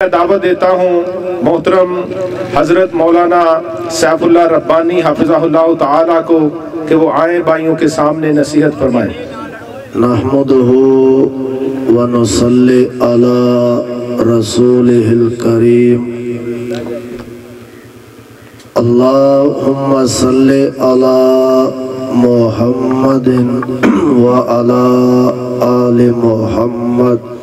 میں دعوت دیتا ہوں محترم حضرت مولانا سیف اللہ ربانی حافظہ اللہ تعالیٰ کو کہ وہ آئیں بھائیوں کے سامنے نصیحت فرمائیں۔ نحمدہ ونصلی علی رسولہ الکریم اللہم صلی علی محمد وعلی آل محمد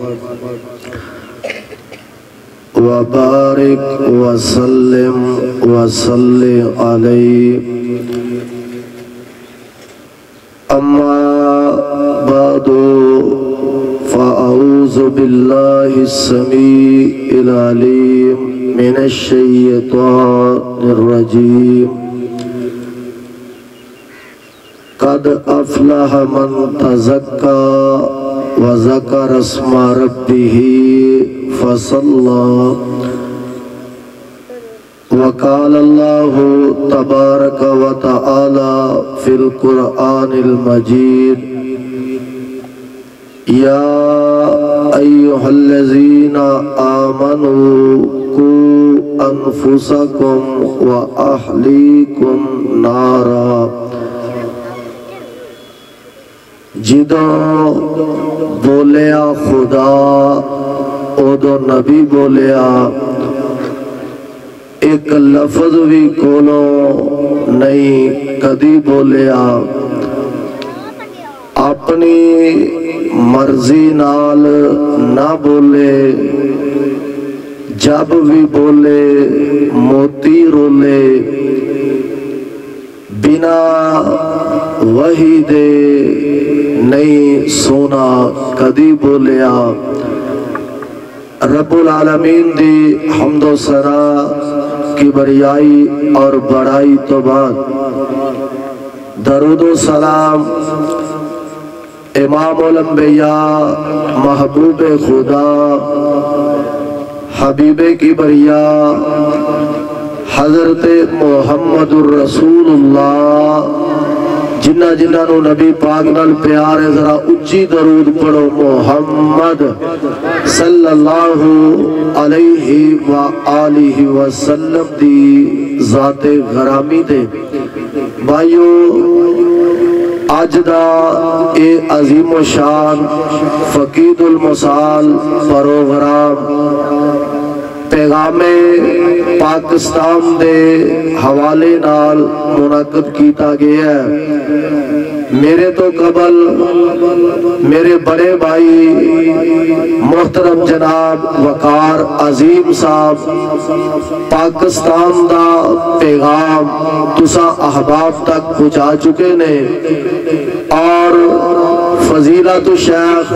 وبارک وسلم وصلی علیہ اما بعد فاعوذ باللہ السمیع العلیم من الشیطان الرجیم قد افلح من تزکا وذکر اسم ربہ فصلى وقال الله تبارك وتعالى في القرآن المجيد يا أيها الذين آمنوا قوا أنفسكم وأهليكم نارا جدوں بولیا خدا اودو نبی بولیا ایک لفظ بھی کولو نہیں کدی بولیا اپنی مرضی نال نہ بولے جب بھی بولے موتی رولے بنا وحی دے نہیں سونا کدی بولیا رب العالمین دی حمد و ثنا کی بریائی اور بڑائی تو بعد درود و سلام امام الانبیاء محبوب خدا حبیب کی بریاء حضرت محمد الرسول اللہ جنہ نو نبی پاک نال پیار ہے ذرا اچھی درود پڑھو محمد صلی اللہ علیہ وآلہ وسلم دی ذات غرامی دے بھائیو آج دا اے عظیم و شان فقید المثال پروگرام پیغام پاکستان دے حوالے نال منعقد کیتا گیا ہے میرے تو قبل میرے بڑے بھائی محترم جناب وقار عظیم صاحب پاکستان دا پیغام تسا احباب تک پہنچا چکے نے اور فضیلت الشیخ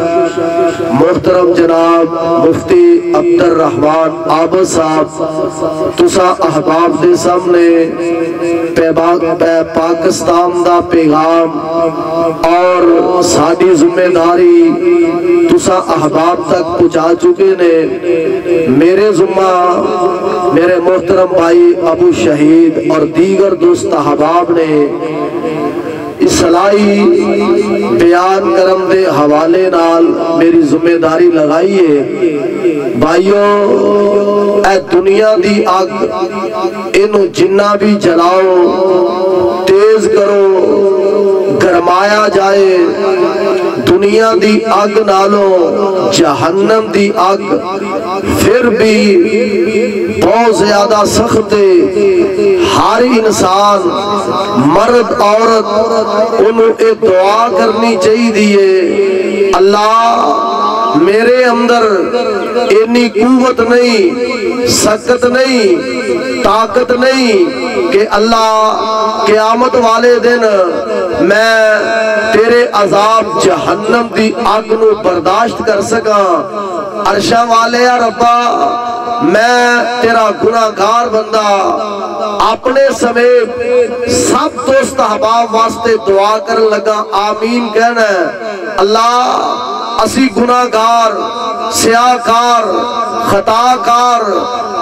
محترم جناب مفتی عبد الرحمن عابد صاحب تسا احباب دے سامنے پاکستان دا پیغام اور ساری ذمہ داری تسا احباب تک پہنچا چکے نے میرے ذمہ میرے محترم بھائی ابو شہید اور دیگر دوست احباب نے اصلاحی بیان کرم دے حوالے نال میری ذمہ داری لگائیے بھائیو اے دنیا دی آگ انہوں جنہ بھی جلاؤ تیز کرو گرمایا جائے دنیا دی آگ نالو جہنم دی آگ پھر بھی بہت زیادہ سخت ہر انسان مرد عورت انہوں اے دعا کرنی چاہیے دیئے اللہ میرے اندر اتنی قوت نہیں سکت نہیں طاقت نہیں کہ اللہ قیامت والے دن میں تیرے عذاب جہنم دی آگ نو برداشت کر سکا عرشہ والے یا ربا میں تیرا گناہگار بندہ اپنے سمیت سب دوست احباب واسطے دعا کر لگا آمین کہنا ہے اللہ اسی گناہگار سیاہکار خطاکار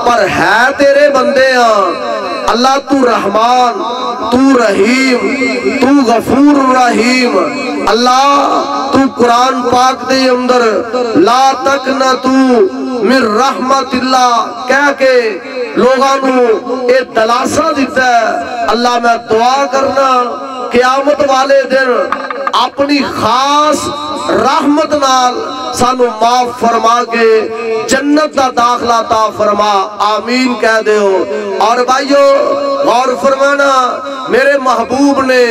پر ہے تیرے بندے ہیں اللہ تو رحمان تو رحیم تو غفور رحیم اللہ تو قرآن پاک دے اندر لا تک نہ تو من رحمت اللہ کہہ کے لوگاں نو اے دلاسا دیتا ہے۔ اللہ میں دعا کرنا قیامت والے دن اپنی خاص رحمت نال سانو معاف فرما کے جنت دا داخلہ عطا فرما، آمین کہہ دیو۔ اور بھائیو غور فرمانا، میرے محبوب نے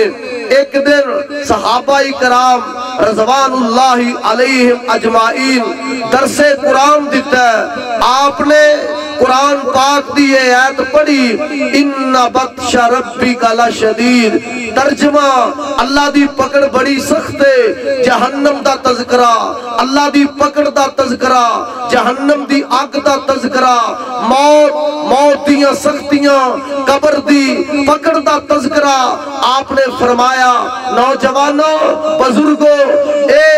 ایک دن صحابہ کرام رضوان اللہ علیہم اجمعین درس قرآن دیتا ہے۔ آپ نے قرآن پاک دی آیت پڑھی، ان بطش ربک لشدید، ترجمہ اللہ دی پکڑ بڑی سخت ہے، جہنم دا تذکرہ، اللہ دی پکڑ دا تذکرہ، جہنم دی آگ دا تذکرہ، موت دیاں سختیاں، قبر دی پکڑ دا تذکرہ آپ نے فرمایا۔ نوجوانوں بزرگوں اے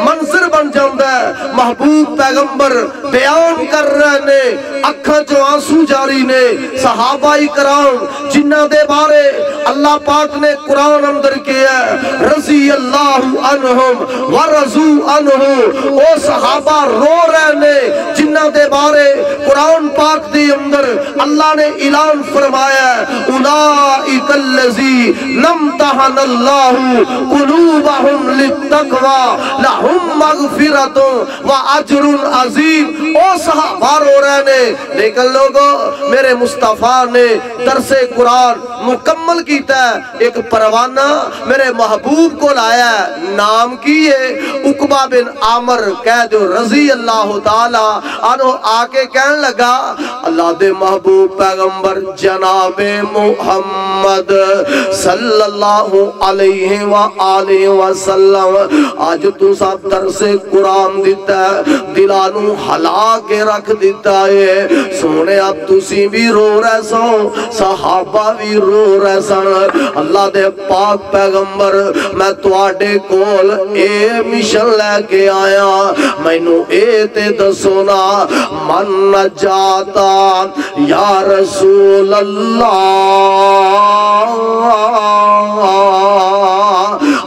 منظر بن جاندہ ہے، محبوب پیغمبر بیان کر رہے نے، اکھاں جو آنسو جاری نے، صحابہ کرام جنہ دے بارے اللہ پاک نے قرآن اندر کیا ہے، رضی اللہ عنہم ورضو عنہ، او صحابہ رو رہے نے جنہ دے بارے قرآن پاک دے اندر اللہ نے اعلان فرمایا ہے، اولئک الذین امتحن اللہ قلوبہم للتقوی لہم مغفرۃ واجر عظیم۔ او صحابہ رو رہے نے، لیکن لوگوں میرے مصطفیٰ نے درس قرآن مکمل کیتا ہے، ایک پروانہ میرے محبوب کو لایا ہے، نام کی ہے عقبہ بن عامر کہہ دو رضی اللہ تعالی عنہ۔ آکے کہنے لگا اللہ دے محبوب پیغمبر جناب محمد صلی اللہ علیہ وآلہ وسلم، آج تو سب درس قرآن دیتا ہے، دلانو ہلا کے رکھ دیتا ہے، سونے اب تسی بھی رو رہے سو، صحابہ بھی رو رہے سن۔ اللہ دے پاک پیغمبر میں تواڈے کول اے مشن لے کے آیا، مینوں اے تے دسو نا من نجاتا یا رسول اللہ،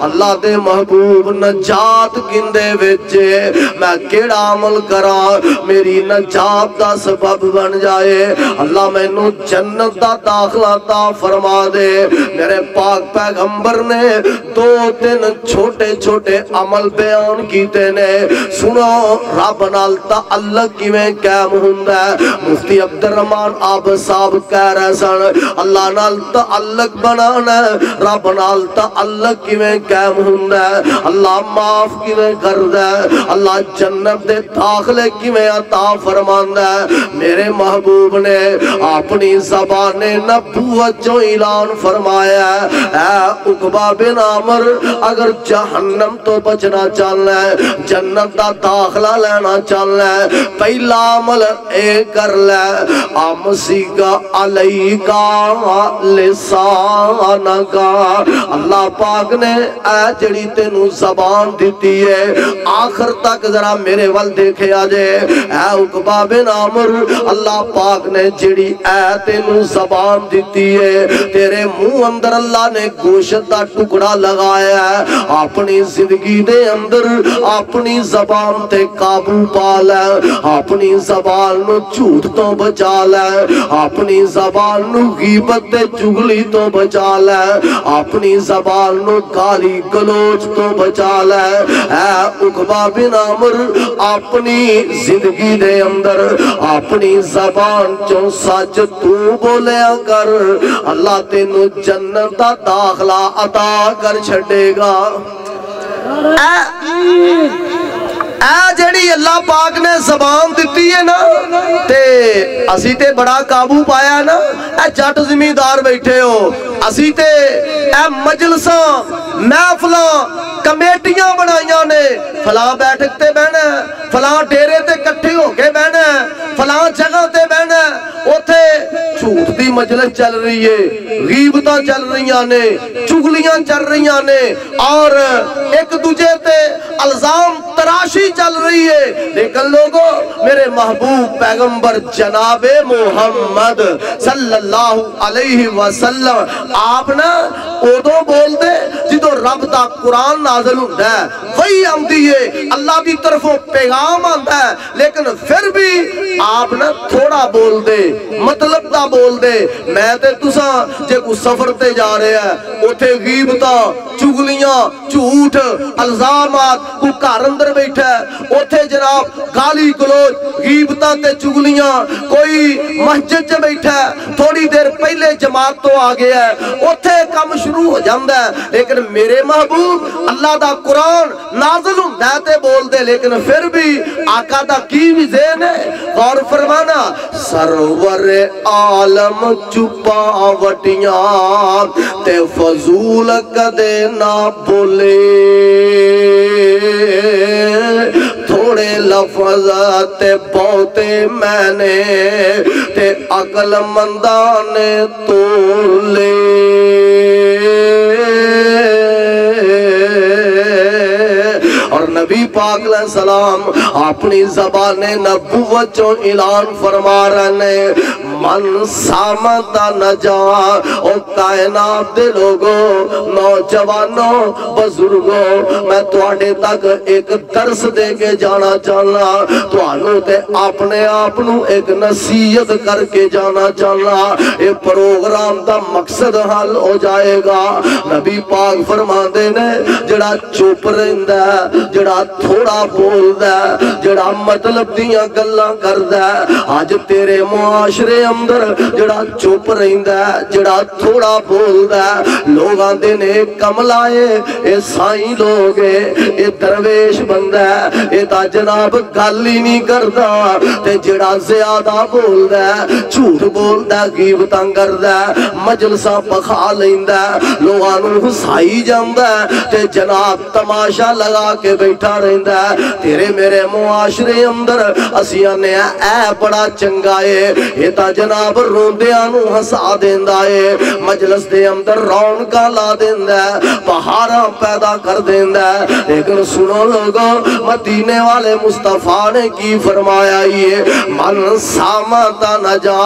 اللہ دے محبوب نجات کندے وچے، میں کیڑا عمل کراں میری نجات دا سبب بن جائے، اللہ میں نو جنت دا داخلہ عطا فرما دے۔ میرے پاک پیغمبر نے دو تین چھوٹے چھوٹے عمل بیان کیتے نے، سنو رب نال تعلق کیویں قائم ہوندا ہے۔ مفتی عبد الرحمان آپ صاحب کہہ رہے سن اللہ نال تعلق بنانا ہے، رب نال تعلق کیویں قائم ہوندا ہے، اللہ معاف کیویں کردا ہے، اللہ جنت دے داخلے کیویں عطا فرماندا ہے۔ میرے محبوب نے اپنی زبان نبوت جو اعلان فرمایا ہے، اے عقبہ بن عامر اگر جہنم تو بچنا چاہنا ہے، جنت دا داخلہ لینا چاہنا ہے، پہلا عمل اے کر لے، امسک علیکا لسانکا، اللہ پاک نے اے جڑی تینوں زبان دیتی ہے آخر تک ذرا میرے وال دیکھے آجے، اے عقبہ بن عامر اللہ پاک نے جڑی اے تینوں زبان دیتی ہے، تیرے منہ اندر اللہ نے گوشت دا ٹکڑا لگایا ہے، اپنی زندگی دے اندر اپنی زبان تے قابو پا لے، اپنی زبان نو جھوٹ تو بچا لے، اپنی زبان نو غیبت تے چغلی تو بچا لے، اپنی زبان نو گالی گلوچ تو بچا لے۔ اے عقبہ بن عامر اپنی زندگی دے اندر اپنی زبان چوں سچ تو بولیا کر، اللہ تینوں جنت دا داخلہ عطا کر چھڑے گا۔ اے جڑی اللہ پاک نے زبان دیتی ہے نا تے اسی تے بڑا قابو پایا نا، اے جٹ زمیندار بیٹھے ہو، اسی تے اے مجلساں محفلاں کمیٹیاں بنائیاں نے، فلاں بیٹھک تے بہنا ہے، فلاں ڈیرے تے کٹھے ہو کے بہنا ہے، فلاں جگہ تے بہنا ہے، اوتھے جھوٹ دی مجلس چل رہی ہے، غیبتاں چل رہیاں نے، چغلیاں چل رہیاں نے، اور ایک دوجے تے الزام تراشی چل رہی ہے، لیکن لوگوں میرے محبوب پیغمبر جناب محمد صلی اللہ علیہ وسلم آپ نا ادو بول دے جدو رب دا قرآن نازل ہوتا ہے، وہی آمدی ہے، اللہ دی طرفوں پیغام آتا ہے، لیکن پھر بھی آپ نہ تھوڑا بول دے، مطلب دا بول دے۔ میں تے تساں جے کو سفر تے جا رہے ہیں، اوتھے غیبتاں، چگلیاں، جھوٹ، الزامات، کو گھر اندر بیٹھا ہے، اوتھے جناب گالی گلوچ، غیبتاں تے چگلیاں، کوئی مسجد چ بیٹھا ہے، تھوڑی دیر پہلے جماعت تو آ گیا ہے، اوتھے کام شروع ہو جاندہ ہے، لیکن میرے محبوب اللہ دا قرآن نازل ہوندہ ہے تے بول دے، لیکن پھر بھی آقا دا کی بھی ذہن ہے، غور فرمانا، سرور عالم چھپاوٹیاں تے فضول کدے نہ بولے، تھوڑے لفظ تے بہتے میں نے تے عقل مندان تولے۔ اور نبی پاک علیہ السلام اپنی زبان نبوت جو اعلان فرما رہے ہیں، من سامتا نجا، اور کائنات دے لوگوں، نوجوانوں، بزرگوں، میں تواڈے تک ایک درس دے کے جانا چاہنا، توانوں تے اپنے آپنوں ایک نصیحت کر کے جانا چاہنا، یہ پروگرام دا مقصد حل ہو جائے گا۔ نبی پاک فرماندے نے جڑا چپ رہندا ہے، جڑا تھوڑا بولدا ہے، جڑا مطلب دیاں گلاں کردا ہے، آج تیرے معاشرے اندر جڑا چپ رہندا ہے، جڑا تھوڑا بولدا ہے، لوگ آندے نے کملائے، اے سائیں لوگ اے درویش بندہ ہے، اے تا جناب گل ہی نہیں کردا، تے جڑا زیادہ بولدا ہے، جھوٹ بولدا ہے، غیبتاں کردا ہے، مجلساں پکھا لیندا ہے، لوگاں نوں ہسائی جاندا ہے، تے جناب تماشا لگا کے بیٹھا رہندا ہے۔ تیرے میرے معاشرے اندر اسیاں نے اے بڑا چنگا ہے، یہ تا جناب روندیاں نوں ہسا دیندا ہے، مجلس دے اندر رونقاں لا دیندا ہے، بہاراں پیدا کر دیندا ہے، لیکن سنو لوگوں، مدینے والے مصطفیٰ نے کی فرمایا یہ من سامتا نجا۔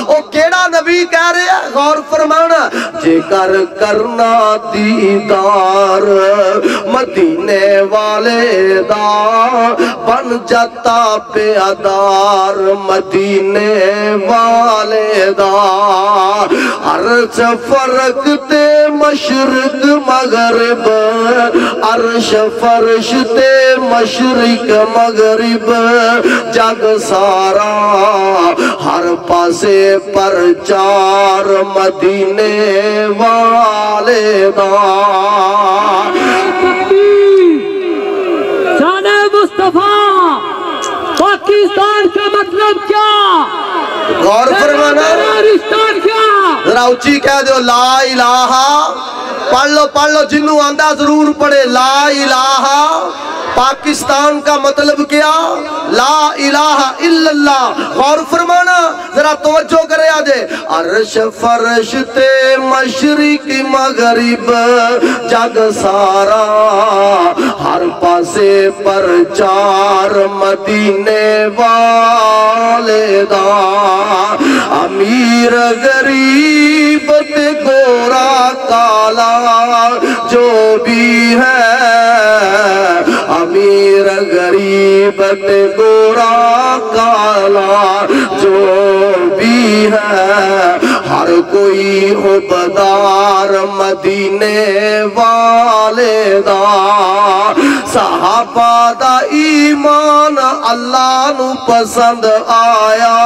او کیڑا نبی کہہ رہے ہیں، غور فرمانا، جے کر کرنا دیدار مدینے والے دا، بن جاتا پیادار مدینے والے دا، عرش فرق تے مشرق مغرب، عرش فرش تے مشرق مغرب، جگ سارا ہر پاسے پرچار مدینے والے دا۔ شان مصطفیٰ، پاکستان کا مطلب کیا؟ غور فرمانا، رشتہ کیا؟ ذرا اچھی کہہ دو لا الہ، پڑھ لو جنوں آندہ ضرور پڑھے، لا الہ پاکستان کا مطلب کیا؟ لا الہ الا اللہ۔ غور فرمانا، ذرا توجہ کرے آجے، عرش فرش تے مشرق مغرب، جگ سارا ہر پاسے پرچار مدینے والے دا، امیر غریب تے گورا کالا جو بھی ہے، امیر غریب تے گورا کالا جو بھی ہے، ہر کوئی عبدار مدینے والے دا، صحابہ دا ایمان اللہ نو پسند آیا،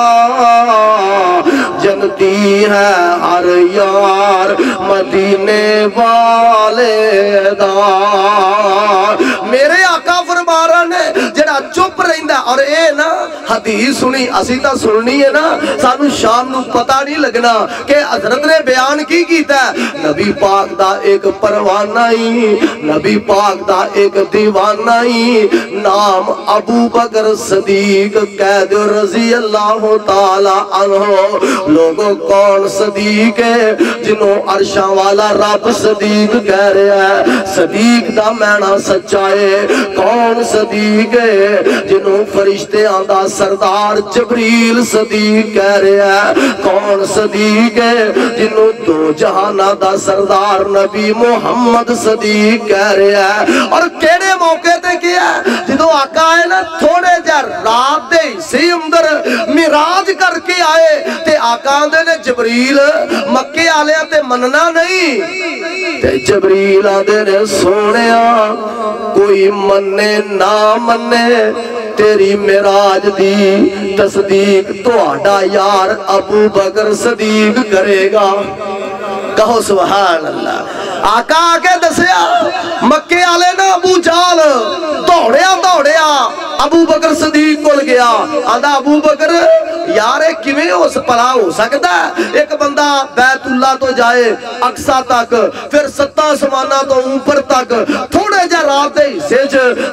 جنتی ہے ہر یار مدینے والے دا۔ میرے آقا فرما رہا نے جڑا چپ رہندا، اور اے نا حدیث سنی اسی تا سننی ہے نا، سانو شام نو پتہ نہیں لگنا کہ حضرت نے بیان کی کیتا ہے۔ نبی پاک دا ایک پروانہ ہی، نبی پاک دا ایک دیوانہ ہی، نام ابو بکر صدیق قید رضی اللہ تعالی عنہ۔ لوگوں کون صدیق ہے؟ جنہوں عرشاں والا رب صدیق کہہ رہا ہے، صدیق دا معنی سچا ہے۔ کون صدیق ہے؟ جنہوں فرشتے آندہ سر سردار جبریل صدیق کہہ رہا ہے کون صدیق ہے جنہوں دو جہانہ دا سردار نبی محمد صدیق کہہ رہا ہے اور کیڑے موقع تے کیا ہے جدو آقا ہے نا تھوڑے جا رات دے سی اندر میراج کر کے آئے تے آقا دے نے جبریل مکے آلیاں تے مننا نہیں تے جبریل آدھے نے سونیا کوئی مننے نہ مننے تیری میراج دی تصدیق تو آڈا یار ابو بکر صدیق کرے گا کہو سبحان اللہ آقا آکے دسیا مکے آلے نا ابو جال دوڑیا ابو بکر صدیق کول گیا آدھا ابو بکر یارے کیویں اس پلا ہو سکتا ہے ایک بندہ بیت اللہ تو جائے اقصا تک پھر 7 آسمانہ تو اوپر تک تھوڑے جا رات دے حصے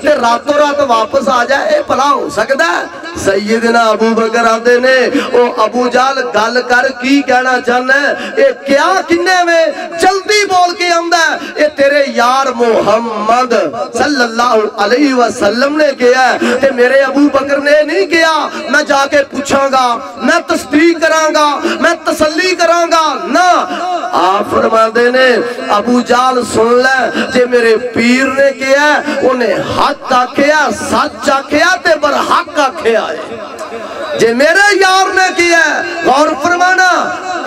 تے راتوں رات واپس آ جائے اے پلا ہو سکتا ہے سیدنا ابو بکر آدھے نے او ابو جال گل کر کی کہنا چاہنا ہے اے کیا کنے میں جلدی بول کے آمدہ ہے اے تیرے یار محمد صلی اللہ علیہ وسلم نے کیا ہے تے میرے ابو بکر نے نہیں کیا میں جا کے پوچھاں گا میں تصدیق کراں گا میں تسلی کراں گا نا آپ فرما دے نے ابو جال سن لے جے میرے پیر نے کیا ہے انہیں حق آکھیا سچ آکھیا تے برحق آکھیا ہے جے میرے یار نے کیا ہے غور فرمانا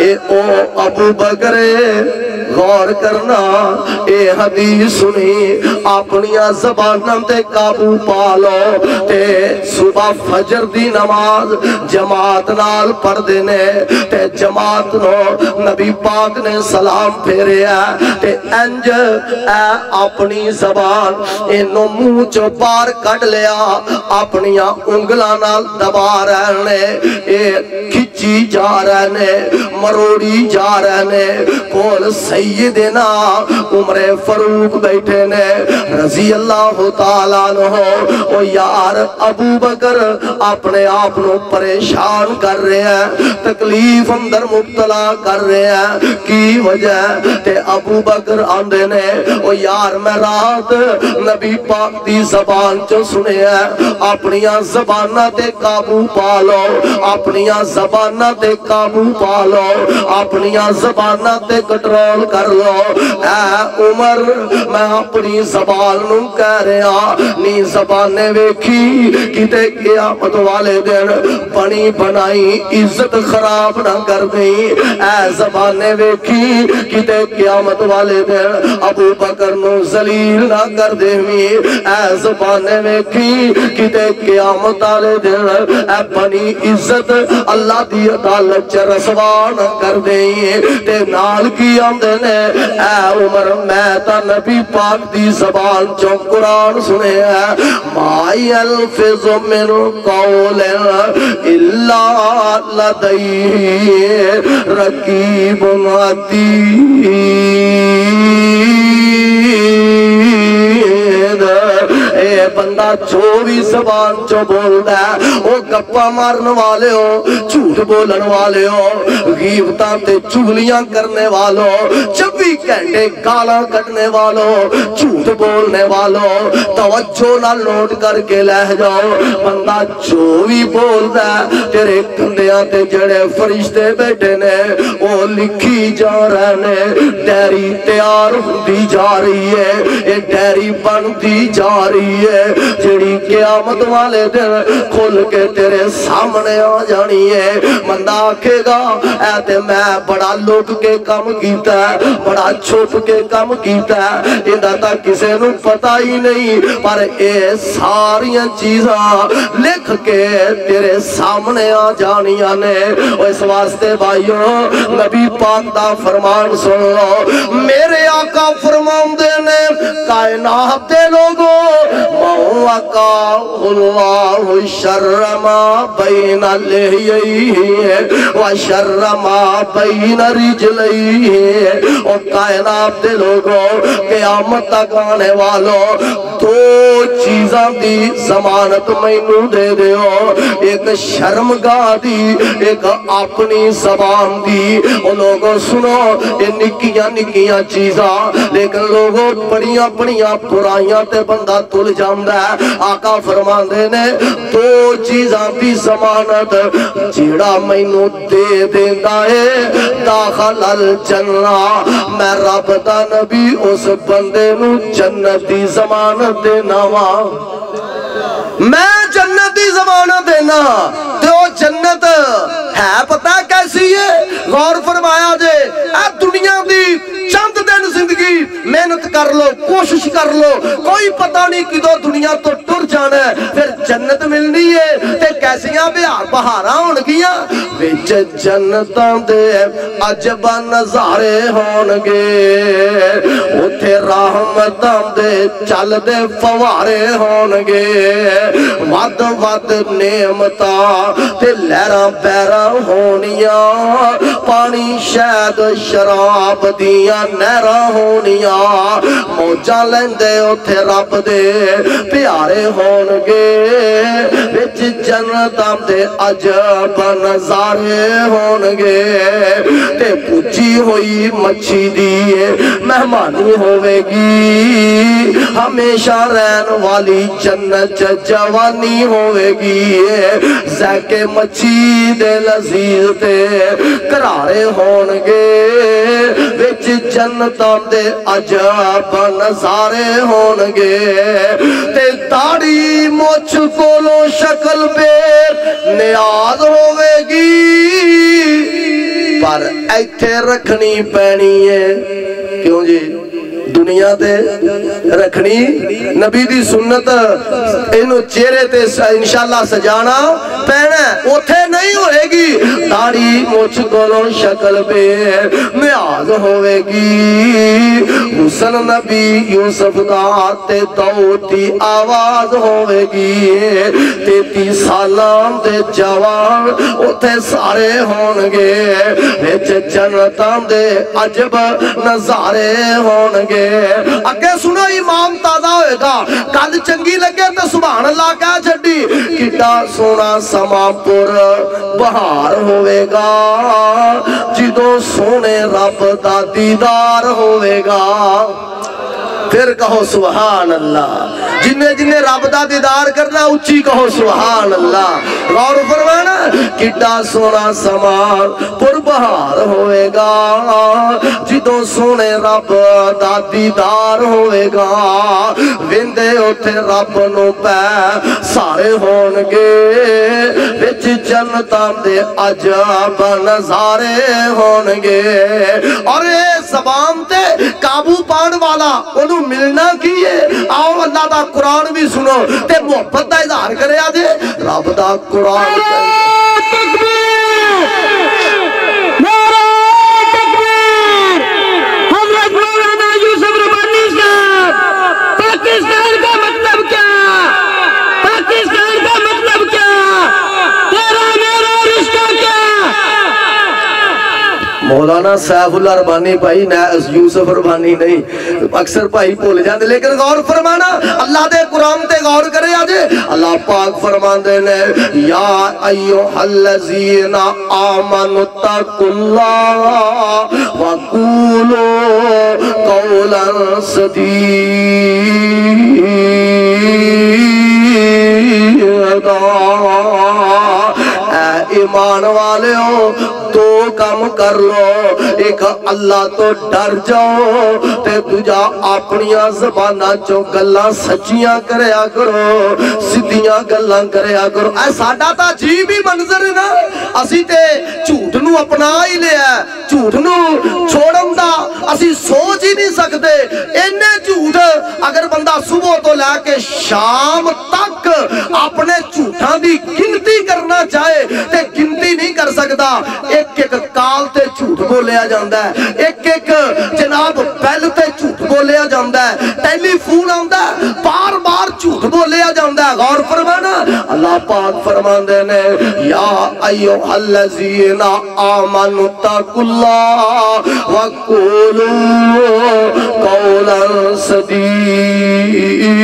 اے او ابو بکر غور کرنا اے حدیث سنی اپنیاں زباناں تے قابو پالو تے صبح فجر دی نماز جماعت نال پڑھ دینے تے جماعت نو نبی پاک نے سلام پھیرے ہے تے انج اے اپنی زبان انو منہ چو پار کٹ لیا اپنیاں انگلاں نال دبا رہنے اے کھچی جا رہنے مروڑی جا رہنے کول سیدنا عمر فاروق بیٹھے نے رضی اللہ تعالیٰ عنہ او یار ابو بکر اپنے آپنوں پریشان کر رہے ہیں تکلیف اندر مبتلا کر رہے ہیں کی وجہ تے ابو بکر آندے نے او یار میں رات نبی پاک دی زبان چو سنے ہیں اپنیاں زبانہ تے قابو پالو اپنیاں زبانہ تے قابو پالو اپنیاں زبانہ تے کنٹرول کر لو اے عمر میں اپنی زبان نو کہہ رہا نی زبانے ویکھی کتے قیامت والے دن بنی بنائی عزت خراب نہ کر دیں اے زبانے ویکھی کتے قیامت والے دن ابو بکر نو ذلیل نہ کر دیں اے زبانے ویکھی کتے قیامت والے دن اے بنی عزت اللہ دی عدالت چ رسوا نہ کر دیں تے نال کی آمدے نے اے عمر میں تا نبی پاک دی زبان چو قرآن سنے ہیں ما یلفظ من قول الا لدیہ رقیب عتید اے بندہ جو بھی زبان چو بول دے او گپا مارن والے ہو جھوٹ بولن والے ہو غیبتاں تے چغلیاں کرنے والوں 24 گھنٹے گالاں کٹنے والوں جھوٹ بولنے والوں توجہ نہ نوٹ کر کے لہ جاؤ بندہ جو بھی بول دے تیرے کندیاں تے جڑے فرشتے بیٹھے نے وہ لکھی جا رہے نے ڈیری تیار ہوندی جا رہی ہے اے ڈیری بنتی جا رہی ہے جڑی قیامت والے دن کھل کے تیرے سامنے آ جانی ہے بندہ آکھے گا اے تے میں بڑا لوگ کے کام کیتا ہے بڑا چھپ کے کام کیتا ہے انہا تا کسے نو پتا ہی نہیں پر اے ساریاں چیزاں لکھ کے تیرے سامنے آ جانیاں نے اس واسطے بھائیوں نبی پاک دا فرمان سن لو میرے آقا فرمان دینے کائنات دے لوگوں موقع اللہ شر ما بین لحیہ و شر ما بین رجلیہ اور کائنات دے لوگوں قیامت تک آنے والوں 2 چیزاں دی ضمانت مینوں دے دیو ایک شرمگاہ دی ایک اپنی زبان دی اور لوگوں سنو یہ نکیاں نکیاں چیزاں لیکن لوگوں بڑیاں اپنی برائیاں تے بندہ تل جاندا ہے آقا فرماندے نے دو چیزاں دی ضمانت جیڑا مینوں دے دیندا ہے داخل الجنہ میں رب دا نبی اس بندے نو جنت دی ضمانت دینا وا میں جنت دی ضمانت دینا تے او جنت ہے پتہ کیسی ہے غور فرمایا جے اے دنیا دی چند دن زندگی محنت کر لو کوشش کر لو کوئی پتہ نہیں کدو دنیا تو ٹر جانا ہے پھر جنت ملنی ہے تے کیسیاں بہاراں ہون گیاں وچ جنتاں دے عجب نظارے ہون گے اوتھے رحمتاں دے چل دے فوارے ہون گے ود ود نعمتاں تے لہراں پیراں ہونیاں پانی شہد شراب دیاں نہراں ہونیاں موجاں لیندے اوتھے رب دے پیارے ہون گے وچ جنتاں دے عجب نظارے ہون گے تے پوچھی ہوئی مچھی دی مہمانی ہوے گی ہمیشہ رہن والی جنت جوانی ہوے گی ذائقے مچھی دے لذیذ تے کرارے ہون گے وچ جنتاں دے عجب نظارے ہون گے تے داڑھی مچھ کولو شکل بے نیاز ہوے گی پر ایتھے رکھنی پینی ہے کیوں جی دنیا تے رکھنی نبی دی سنت انہوں چہرے تے انشاءاللہ سجانا پینا اوتھے نہیں ہوئے گی داڑھی مچھ کولو شکل پہ نیاز ہوئے گی حسن نبی یوسف دا تے داؤد دی آواز ہوئے گی 33 سالان دے جوان اوتھے سارے ہونگے وچ جنتاں دے عجب نظارے ہونگے اگے سنو امام تازہ ہوئے گا کل چنگی لگے تو سبحان اللہ کہہ چھڈی کڈا سونا سما پر بہار ہوئے گا جدوں سونے رب دا دیدار ہوئے گا پھر کہو سبحان اللہ جنہیں جنہیں رب دا دیدار کرنا اچھی کہو سبحان اللہ غور فرمانا کڈا سونا سما پر بہار ہوئے گا جدوں سونے رب دا دیدار ہوئے گا وندے اوتھے رب نو پہ سارے ہون گے وچ جنتاں دے عجب نظارے ہون گے اور اے زبان تے قابو پان والا انہوں ملنا کیے آؤ اللہ دا قرآن بھی سنو تے محبت دا اظہار کرے آجے رب دا قرآن حضرت مولانا یوسف ربانی صاحب پاکستان کا مطلب کیا پاکستان کا مطلب کیا تیرا میرا رشتہ کیا مولانا سیف اللہ ربانی بھائی یوسف ربانی نہیں اکثر بھائی بھول جاندے لیکن غور فرمانا اللہ دے قرآن تے غور کرے آجے اللہ پاک فرمان دے نے یا ایوہ الذین آمنوا اتقوا اللہ وقولوا قولا سدیدا اے ایمان والے ہو دو کام کر لو ایک اللہ تو ڈر جاؤ تے تجھا اپنیاں زبانہ چو گلاں سچیاں کریا کرو سدیاں گلاں کریا کرو اے ساڈا تا عجیب ہی منظر ہے نا اسی تے جھوٹ نو اپنا ہی لیا جھوٹ نو چھوڑن دا اسی سوچ ہی نہیں سکتے اینے جھوٹ اگر بندہ صبح تو لے کے شام تک اپنے جھوٹاں دی گنتی کرنا چاہے تے گنتی نہیں کر سکتا ایک ایک کال تے جھوٹ بولیا جاندہ ہے ایک ایک جناب بیل تے جھوٹ بولیا جاندہ ہے ٹیلی فون آندہ ہے بار بار جھوٹ بولیا جاندہ ہے غور فرمانا اللہ پاک فرمان دینے یا ایوہ الذین آمنوا اتقوا اللہ وقولوا قولا سدیدا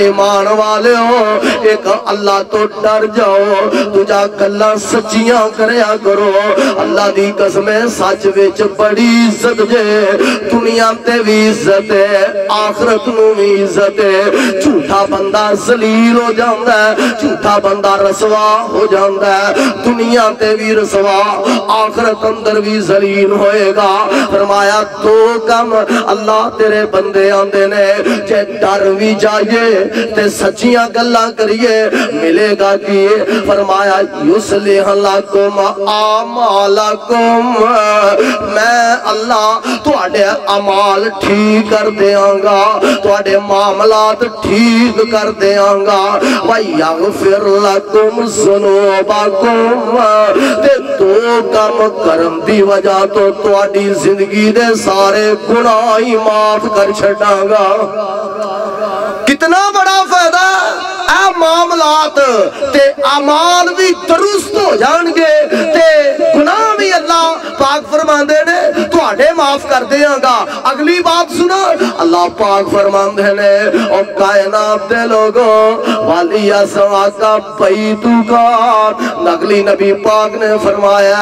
ایمان والے ہو ایک اللہ تو ڈر جاؤ تجا گلاں سچیاں کریا کرو اللہ دی قسم سچ وچ بڑی عزت جے دنیا تے بھی عزت ہے آخرت نو بھی عزت ہے جھوٹا بندہ ذلیل ہو جاندا ہے جھوٹا بندہ رسوا ہو جاندا ہے دنیا تے بھی رسوا آخرت اندر بھی ذلیل ہوئے گا فرمایا دو کم اللہ تیرے بندے آندے نے جے ڈر بھی جائے تے سچیاں گلاں کریے ملے گا کی فرمایا یصلح لکم اعمالکم میں اللہ تواڈے اعمال ٹھیک کر دیاں گا تواڈے معاملات ٹھیک کر دیاں گا ویغفر لکم ذنوبکم تے دو کم کرم دی وجہ تو تواڈی زندگی دے سارے گناہ ہی معاف کر چھڈاں گا کتنا بڑا فائدہ اے معاملات تے اعمال بھی درست ہو جان گے تے گناہ بھی اللہ پاک فرماندے نے تواڈے معاف کر دیاں گا اگلی بات سنا اللہ پاک فرماندے نے او کائنات دے لوگوں والی اسوا کا بیتو کا اگلی نبی پاک نے فرمایا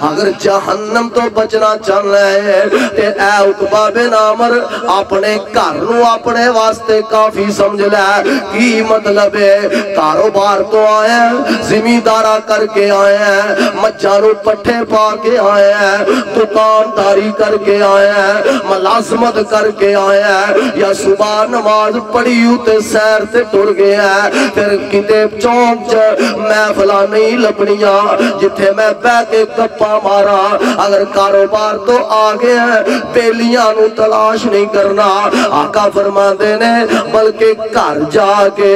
اگر جہنم تو بچنا چاہنا ہے تے اے عقبہ بن عامر اپنے گھر نو اپنے واسطے کافی سمجھ لے کی مطلب ہے کاروبار تو آئے ہیں زمیندارہ کر کے آئے ہیں مجھاروں پٹھے پا کے آئے ہیں دکانداری کر کے آئے ہیں ملازمت کر کے آئے ہیں یا صبح نماز پڑھی ہوتے سیر تے ٹر گئے ہیں پھر کتے چونک محفلہ نہیں لبنیاں جتھے میں بے کے گپا مارا اگر کاروبار تو آگے ہیں بیلیاں نو تلاش نہیں کرنا آقا فرماندے نے بلکہ گھر جا کے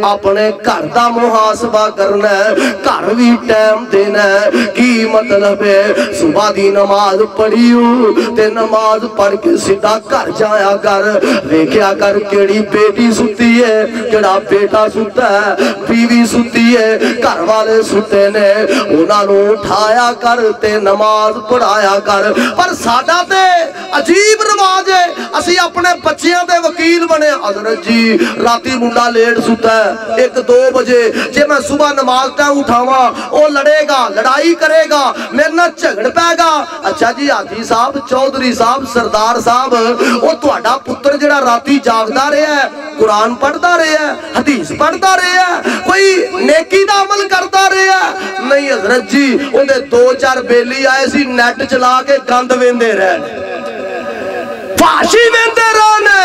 اپنے گھر دا محاسبہ کرنا ہے گھر بھی ٹائم دینا ہے کی مطلب ہے صبح دی نماز پڑھی ہو تے نماز پڑھ کے سیدھا گھر جایا کر ویکھیا کر کیڑی بیٹی ستی ہے کیڑا بیٹا ستا ہے بیوی ستی ہے گھر والے ستے نے انہاں نو اٹھایا کر تے نماز پڑھایا کر پر ساڈا تے عجیب رواج ہے اسی اپنے بچیاں دے وکیل بنے حضرت جی راتی منڈا لیٹ ستا ہے 1-2 بجے جے میں صبح نماز ٹائم اٹھاواں او لڑے گا لڑائی کرے گا میرے نہ جھگڑ پائے گا اچھا جی حاجی صاحب چودھری صاحب سردار صاحب او تہاڈا پتر جڑا راتی جاگدا رہیا ہے قرآن پڑھدا رہیا ہے حدیث پڑھدا رہیا ہے کوئی نیکی دا عمل کردا رہیا ہے نہیں حضرت جی اندے 2-4 بیلی آئے سی نیٹ چلا کے گند ویندے رہنے فاشی ویندے رہنے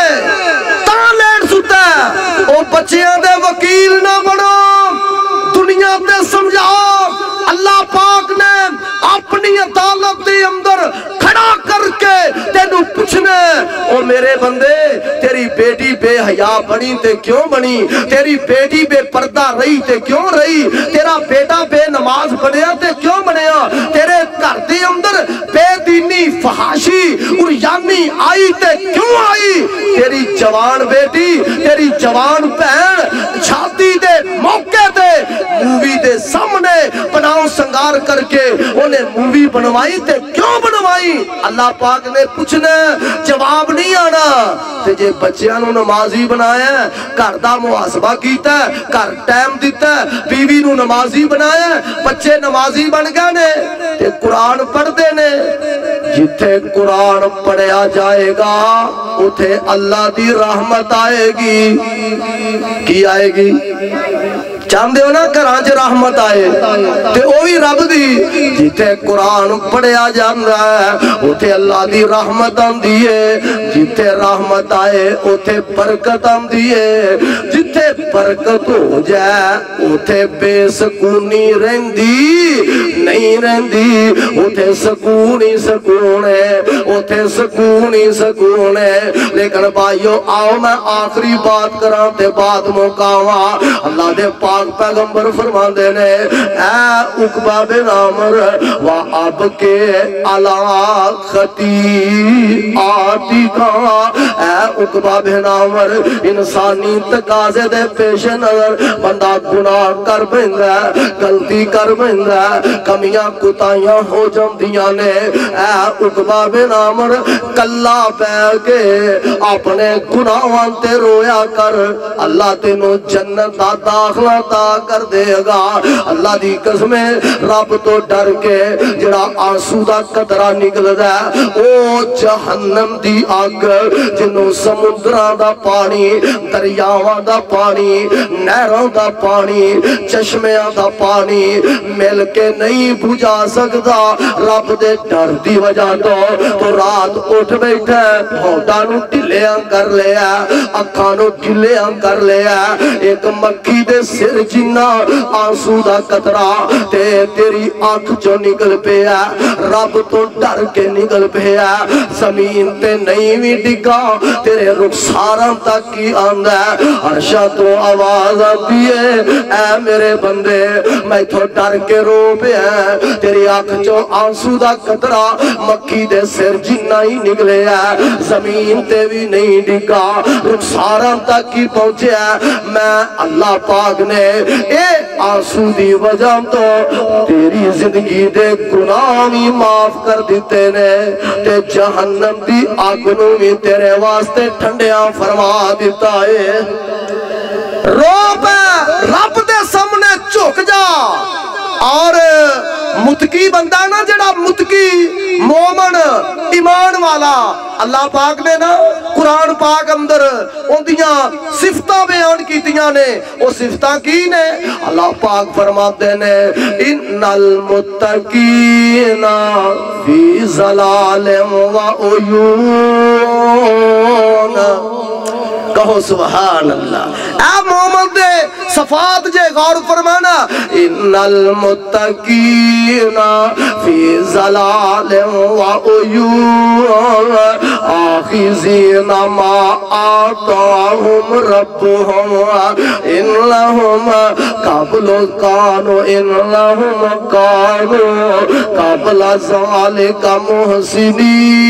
تاں لیٹ ستا ہے او بچیاں دے وکیل نہ بنو دنیا تے سمجھاؤ اللہ پاک نے اپنی عدالت دے اندر کھڑا کر کے تینو پوچھنے او میرے بندے تیری بیٹی بے حیا بنی تے کیوں بنی تیری بیٹی بے پردہ رہی تے کیوں رہی تیرا بیٹا بے نماز بنیا تے کیوں بنیا تیرے گھر دے اندر بے دینی فحاشی اریانی آئی تے کیوں آئی تیری جوان بیٹی تیری جوان بہن شادی دے موقع تے مووی دے سامنے بناؤ سنگار کر کے انہیں مووی بنوائی تے کیوں بنوائی اللہ پاک نے پوچھنا جواب نہیں آنا تے جے بچیاں نو نمازی بنایا گھر دا محاسبہ کیتا ہے گھر ٹائم دیتا ہے بیوی نو نمازی بنایا بچے نمازی بن گئے نے تے قرآن پڑھ دے نے جتھے قرآن پڑھیا جائے گا اتھے اللہ دی رحمت آئے گی کی آئے گی چاہتے ہو نا گھراں چ رحمت آئے تے او بھی رب دی جتھے قرآن پڑھیا جاندا ہے اوتھے اللہ دی رحمت آندی ہے جتھے رحمت آئے اوتھے برکت آندی ہے جتھے برکت ہو جائے اوتھے بے سکونی رہندی نہیں رہندی اوتھے سکون ہی سکون ہے اوتھے سکون ہی سکون ہے لیکن بھائیو آؤ میں آخری بات کراں تے بات مکاواں اللہ دے پاک پیغمبر فرماندے نے اے عقبہ بن عامر وَأَبْ کے علاقتی آتی کا اے عقبہ بن عامر انسانی تقاضے دے پیش نظر بندہ گناہ کر بندہ غلطی کر بندہ کمیاں کتائیاں ہو جاندیاں نے اے عقبہ بن عامر کلا پہ کے اپنے گناہاں تے رویا کر اللہ تینوں جنت دا داخلہ تا کر دے گا اللہ دی قسمیں رب تو ڈر کے جڑا آنسو دا قطرہ نکل دا او جہنم دی آگ جنوں سمندران دا پانی دریاواں دا پانی نہروں دا پانی چشمیاں دا پانی مل کے نہیں بجھا سکتا رب دے ڈر دی وجہ تو رات اٹھ بیٹھا ہونٹاں نوں ڈھلیاں کر لیا اکھاں نوں ڈھلیاں کر لیا ایک مکھی دے سر جنہ آنسو دا قطرہ تے تیری آنکھ جو نکل پیا رب تو ڈر کے نکل پیا زمین تے نہیں بھی ڈگا تیرے رخساراں تک کی آندہ عرشہ تو آواز آتی ہے اے میرے بندے میں تو ڈر کے رو پیا تیری آنکھ جو آنسو دا قطرہ مکھی دے سر جنہ ہی نکلے ہے زمین تے بھی نہیں ڈگا رخساراں تک کی پہنچے ہے میں اللہ پاک نے اے آنسو دی وجہ تو تیری زندگی دے گناہ بھی معاف کر دیتے نے تے جہنم دی آگنوں بھی تیرے واسطے ٹھنڈیاں فرما دیتا ہے رو پہ رب دے سامنے چک جا اور متقی بندہ نا جڑا متقی مومن ایمان والا اللہ پاک نے نا قرآن پاک اندر اندیاں صفتہ بیان کیتیاں نے وہ صفتہ کی نے اللہ پاک فرماتے نے ان المتقین فی ظلال و عیون کہو سبحان اللہ اے مومن دے صفات جے غور فرمانا ان المتقین فی ظلال و عیون آخذین ما آتاہم ربہم انہم قبل کانو قبل ذالک محسنین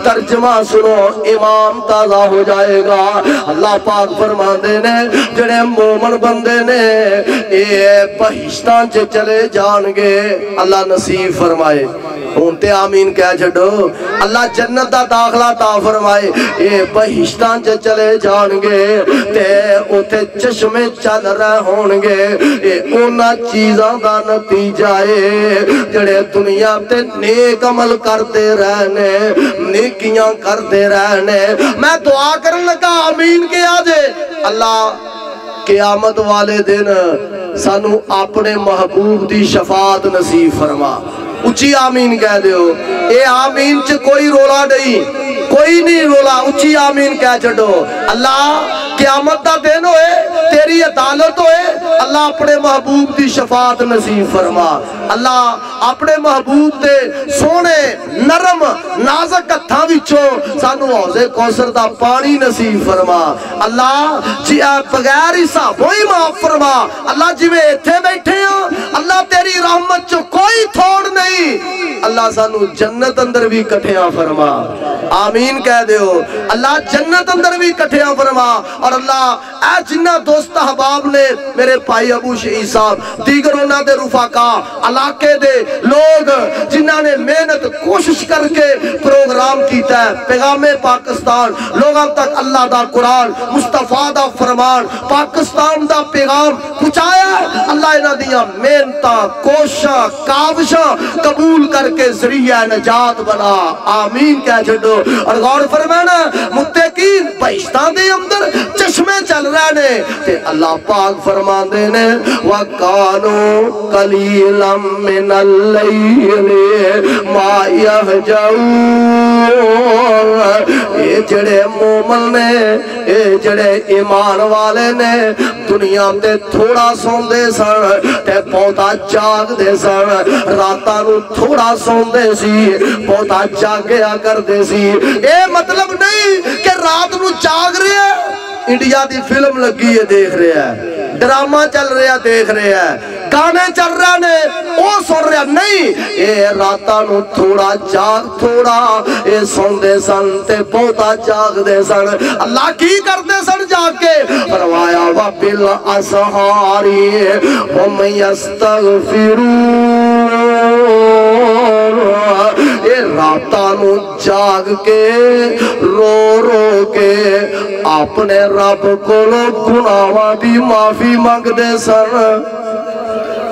ترجمہ سنو امام تازہ ہو جائے گا اللہ پاک فرماندے نے جڑے مومن بندے نے اے بہشتاں چلے جان گے اللہ نصیب فرمائے ہونتے آمین کہہ چھڑو اللہ جنت دا داخلہ تا فرمائے اے بہشتاں چلے جان گے تے اوتے چشمے چل رہے ہونگے اے اونا چیزاں دا نتیجہ ہے جڑے دنیا تے نیک عمل کرتے رہنے نیکیاں کرتے رہنے میں دعا کرن لگا آمین کے آجے اللہ قیامت والے دن سانو اپنے محبوب دی شفاعت نصیب فرما اچھی آمین کہہ دیو اے آمین چ کوئی رولا نہیں کوئی نہیں رولا اچھی آمین کہہ چھڑو اللہ قیامت دا دن ہوئے تیری عدالت ہوئے اللہ اپنے محبوب دی شفاعت نصیب فرما اللہ اپنے محبوب دے سونے نرم نازک ہتھاں وچوں سانو حوض کوثر دا پانی نصیب فرما اللہ جی بغیر حسابوں ہی معاف فرما اللہ جی میں ایتھے بیٹھے ہوں اللہ تیری رحمت چو کوئی تھوڑ نہیں اللہ سانو جنت اندر بھی کٹھیاں فرما آمین کہہ دیو اللہ جنت اندر بھی کٹھیاں فرما اور اللہ اے جنہ دوست احباب نے میرے بھائی ابو شہید صاحب دیگر انہاں دے رفاقہ علاقے دے لوگ جنہ نے محنت کوشش کر کے پروگرام کیتا ہے پیغام پاکستان لوگاں تک اللہ دا قرآن مصطفیٰ دا فرمان پاکستان دا پیغام پہنچایا اللہ انہاں دیاں محنتاں کوشاں کاوشاں قبول کر کے ذریعہ نجات بنا آمین کہہ چھڑو اور غور فرمانا متقین بہشتاں دے اندر چشمے چل رہے نے تے اللہ پاک فرمان دینے وَقَانُوا قَلِيلًا مِّنَ اللَّيْلِ مَا يَهْجَعُونَ اے جڑے مومن نے اے جڑے ایمان والے نے دنیا تے تھوڑا سون دے سن تے بہتا جاگ دے سن راتاں نو تھوڑا سون دے سی بہتا جاگیا کر دے سی اے مطلب نہیں کہ رات نو جاگ رہے ہیں انڈیا دی فلم لگی ہے دیکھ رہے ہیں ڈرامہ چل رہا دیکھ رہے ہیں، گانے چل رہے نے وہ سن رہا نہیں، اے راتاں نو تھوڑا جاگ تھوڑا اے سوندے سن تے بہتا جاگ دے سن۔ اللہ کی کرتے سن جاگ کے؟ فرمایا وَبِالْأَسْحَارِ هُمْ يَسْتَغْفِرُونَ، اے راتاں نو جاگ کے رو رو کے اپنے رب کولوں گناہاں دی معافی منگ دے سن،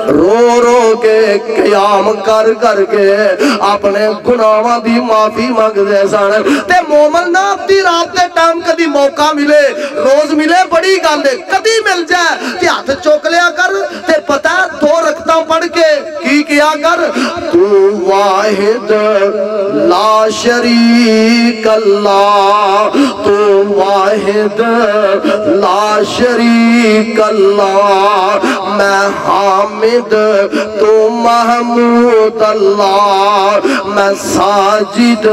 رو رو کے قیام کر کر کے اپنے گناہاں دی معافی منگ دے سن۔ تے مومن نہ اپنی رات دے ٹائم کدی موقع ملے روز ملے بڑی گل ہے، کدی مل جائے تے ہاتھ چوک لیا کر تے پتہ 2 رکعتاں پڑھ کے کی کیا کر، تو واحد لا شریک اللہ، تو واحد لا شریک اللہ، میں حامد تو محمود اللہ، میں ساجد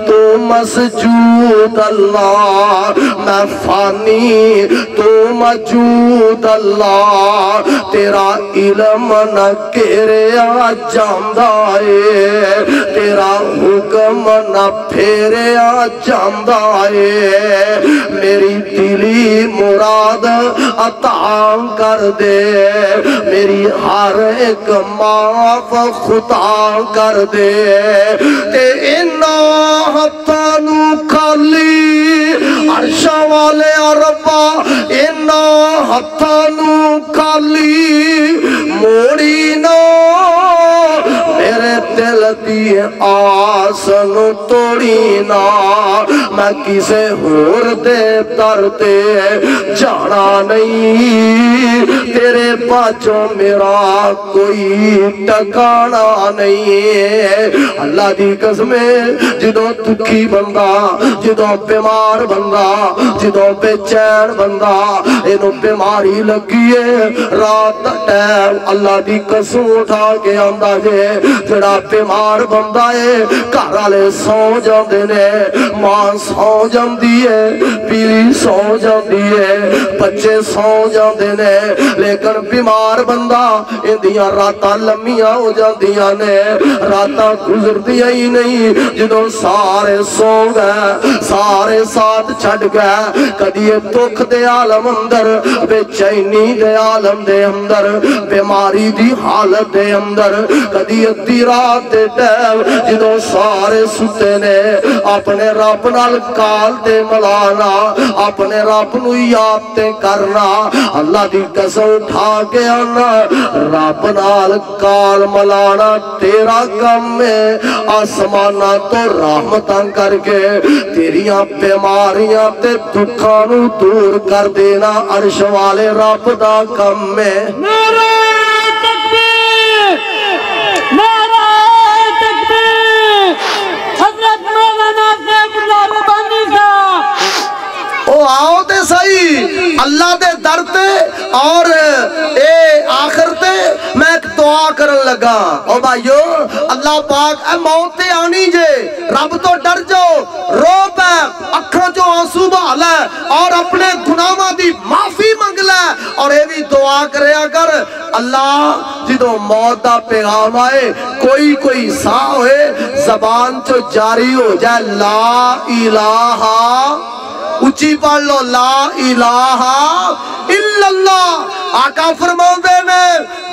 تو مسجود اللہ، میں فانی تو موجود اللہ، تیرا علم نہ گھیریا جاندا ہے، تیرا حکم نہ پھیریا جاندا ہے، میری دلی مراد عطا کر دے، میری ہر ایک معاف خطا کر دے، تے انہا ہتھانو کھالی عرش والے ربا، انہا ہتھانو کھالی موڑی نہ میرے دل دی آس نو توڑی نہ، میں کسے ہور دے در تے جانا نہیں، تیرے باجوں میرا کوئی ٹکانا نہیں۔ اللہ دی قسمیں جدوں دکھی بندہ، جدوں بیمار بندہ، جدوں بے چین بندہ، اینو بیماری لگی ہے رات دا ٹائم اللہ دی قسم اٹھا کے آندا جے، جڑا بیمار بندہ ہے گھر والے سو جاندے نے، ماں سو جاندی ہے، بیوی سو جاندی ہے، بچے سو جاندے نے، لیکن بیمار بندہ اندیاں راتاں لمیاں ہو جاندیاں نے، راتاں گزردیاں ہی نہیں، جدوں سارے سو گئے سارے ساتھ چھڑ گئے، کدی دکھ دے عالم اندر، بے چینی دے عالم دے اندر، بیماری دی حالت دے اندر، کدی ادھی رات دے ٹائم جدوں سارے ستے نے، اپنے رب نال کال تے ملانا، اپنے رب نو یاد تے کرنا، اللہ دی قسم اٹھا کے آنا، رب نال کال ملانا تیرا کم ہے، آسمانہ تو رحمتاں کر کے تیریاں بیماریاں تے دکھاں نو دور کر دینا عرش والے رب دا کم ہے۔ نعرہ تکبیر، نعرہ تکبیر، حضرت مولانا سیف اللہ ربانی صاحب، او آؤ تے صحیح اللہ دے در تے اور اے آخر تے میں ایک دعا کرن لگا۔ او بھائیو اللہ پاک اے موت تے آنی جے، رب تو ڈر جاؤ، رو پہ اکھاں جو آنسو بہا لے اور اپنے گناہاں دی معافی منگ لے، اور اے بھی دعا کرے اگر اللہ جدوں موت دا پیغام آئے کوئی سا ہوئے زبان چو جاری ہو جائے لا الہ، اچھی پڑھ لو لا الہ الا اللہ، آقا فرماؤں دے نے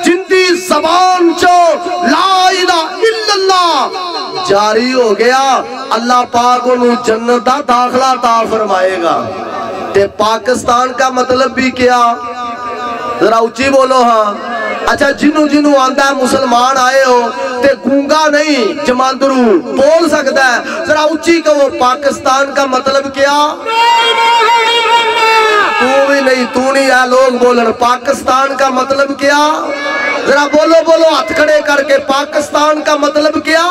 جن دی زبان چو لا الہ الا اللہ جاری ہو گیا، اللہ پاک انہوں جنت دا داخلہ عطا فرمائے گا۔ تے پاکستان کا مطلب بھی کیا؟ ذرا اچھی بولو ہاں۔ اچھا جنہوں آندہ ہے مسلمان آئے ہو تے گونگا نہیں جماندرو بول سکتا ہے، ذرا اچھی کہو پاکستان کا مطلب کیا؟ تو بھی نہیں، تو نہیں ہے لوگ بولن، پاکستان کا مطلب کیا؟ ذرا بولو ہاتھ کھڑے کر کے، پاکستان کا مطلب کیا؟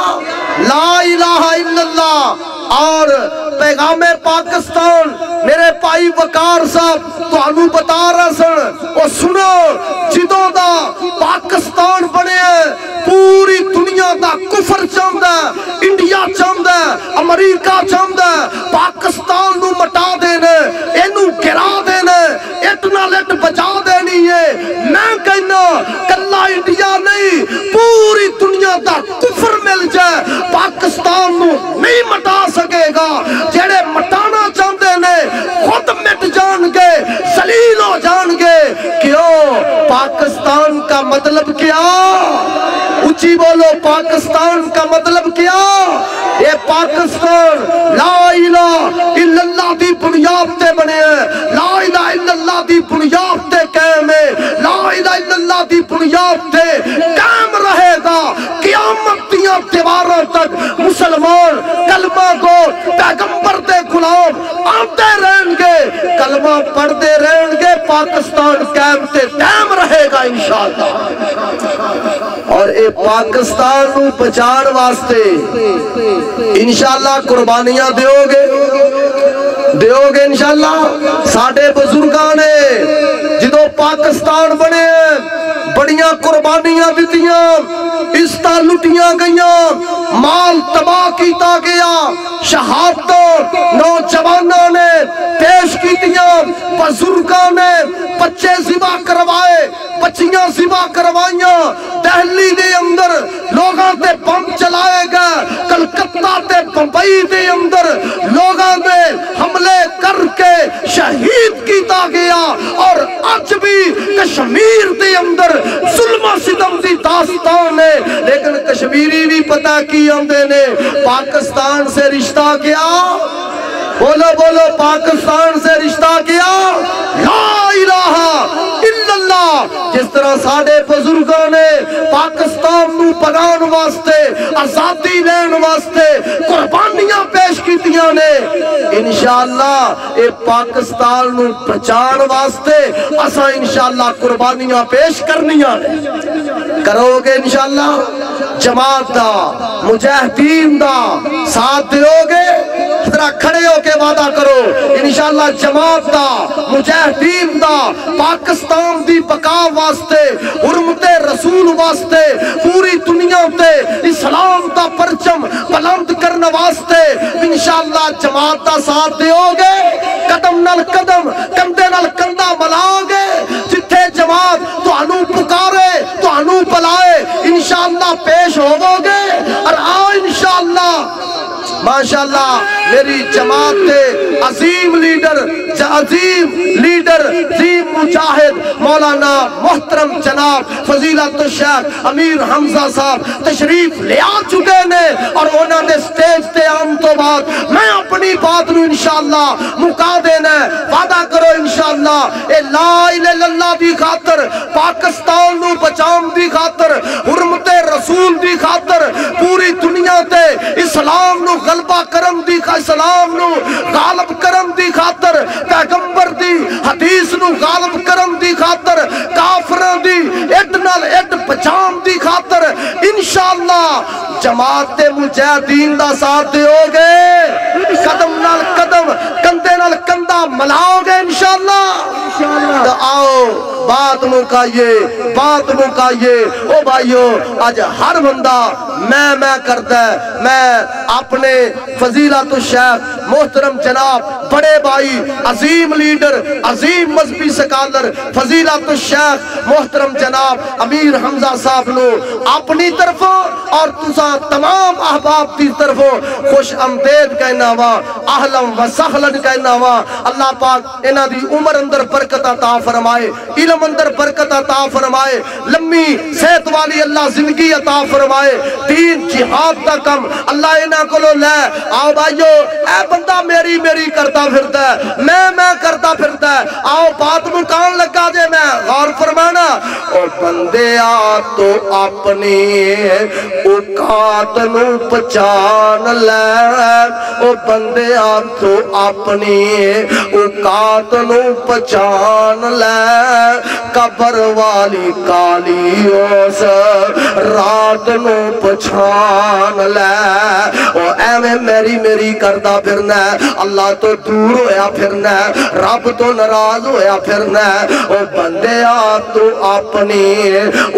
لا الہ الا اللہ۔ اور پیغام پاکستان میرے پائی وقار صاحب تو انہوں بتا رہا سن، اور سنو جدوں دا پاکستان بنے پوری دنیا دا کفر چاہندہ ہے، انڈیا چاہندہ ہے، امریکہ چاہندہ ہے پاکستان نو مٹا دینے، اینو گرا دینے، اتنا لٹ بچا دینی ہے، پاکستان نو نہیں مٹا سکے گا، جڑے مٹانا چاہتے نے خود مٹ جان گے، ذلیل ہو جان گے۔ کیوں؟ پاکستان کا مطلب کیا؟ اچھی بولو، پاکستان کا مطلب کیا؟ یہ پاکستان لا الہ الا اللہ دی بنیاد تے بنے ہیں، لا الہ الا اللہ دی بنیاد تے قائم ہے، لا الہ الا اللہ دی بنیاد تے قائم رہے گا قیامت دیاں دیواراں تک۔ مسلمان کلمہ کو پیغمبر دے غلام آتے رہیں گے، کلمہ پڑھتے رہیں گے، پاکستان قائم تے دائم رہے گا انشاءاللہ۔ اور اے پاکستان نو بچان واسطے انشاءاللہ قربانیاں دیو گے انشاءاللہ۔ ساڑھے بزرگاں نے جدو پاکستان بنے بڑیاں قربانیاں دیتیاں، استا لٹیاں گئیاں، مال تباہ کیتا گیا، شہادت نوجوانوں نے پیش کیتیاں، بزرگاں نے بچے ذبح کروائے، بچیاں ذبح کروائیاں، دہلی دے اندر لوگاں تے بم چلائے گئے، کلکتہ تے بمبئی دے اندر لوگاں دے حملے کر کے شہید کیتا گیا، اور آج بھی کشمیر دے اندر ظلم و ستم دی داستان ہے۔ لیکن کشمیری بھی پتہ کی آندے نے پاکستان سے رشتہ کیا؟ بولو بولو، پاکستان سے رشتہ کیا؟ لا الہ الا اللہ۔ جس طرح ساڑھے بزرگوں نے پاکستان نو پگان واسطے، آزادی لین واسطے قربانیاں پیش کیتیاں نے، انشاءاللہ اے پاکستان نو بچان واسطے اساں انشاءاللہ قربانیاں پیش کرنیاں نے۔ کرو گے انشاءاللہ؟ جماعت دا، مجاہدین دا ساتھ دیو گے؟ ذرا کھڑے ہو کے وعدہ کرو انشاءاللہ جماعت دا، مجاہدین دا، پاکستان دی بقا واسطے، حرمت رسول واسطے، پوری دنیا تے اسلام دا پرچم بلند کرنے واسطے انشاءاللہ جماعت دا ساتھ دیو گے؟ قدم نال قدم، کندھے نال کندھا ملاؤ گے؟ جتھے جماعت تانوں پکارے، تانوں بلائے، انشاءاللہ پیش ہوو گے؟ اور آؤ انشاءاللہ ماشاءاللہ میری جماعت دے عظیم لیڈر، عظیم مجاہد مولانا محترم جناب فضیلت الشیخ امیر حمزہ صاحب تشریف لے آ چکے نے، اور انہوں نے سٹیج تے آن تو بعد میں اپنی بات نو انشاءاللہ مکا دینا ہے۔ وعدہ کرو انشاءاللہ اے لا الہ الا اللہ دی خاطر، پاکستان نو بچام دی خاطر، حرمت رسول دی خاطر، پوری دنیا تے اسلام نو غلبہ کرم دی، اسلام نو غالب کرم دی خاطر، پیغمبر دی حدیث نو غالب کرم دی خاطر، کافران دی ایڈ نال ایڈ بچام دی خاطر انشاءاللہ جماعت مجاہدین دا ساتھ دیو گے؟ قدم نال قدم، کندھے نال کندھا ملاؤ گے انشاءاللہ؟ تو آؤ بات مکائیے او بھائیو، آج ہر بندہ میں کرتا ہے، میں اپنے فضیلت الشیخ محترم جناب بڑے بھائی، عظیم لیڈر، عظیم مذہبی سکالر فضیلت الشیخ محترم جناب امیر حمزہ صاحب نو اپنی طرفوں اور تساں تمام احباب دی طرفوں خوش آمدید کہنا وا، اہلم و سہلن کہنا وا۔ اللہ پاک انہاں دی عمر اندر برکت عطا فرمائے، علم اندر برکت عطا فرمائے، لمبی صحت والی اللہ زندگی عطا فرمائے، دین جہاد دا کم اللہ انہاں کو لے۔ آؤ بھائیو، اے بندہ میری کرتا پھرتا ہے، میں کرتا پھرتا ہے، آؤ بات مکان لگا دے، میں غور فرمانا۔ او بندے آ تو اپنی اوقات نو پہچان لے، او بندے آ تو اپنی اوقات نو پہچان لے، قبر والی کالی اس رات نو پہچان لے۔ او ایویں میری کردا پھرنا ہے، اللہ تو دور ہویا پھرنا ہے، رب تو ناراض ہویا پھرنا ہے۔ او بندے آ تو اپنی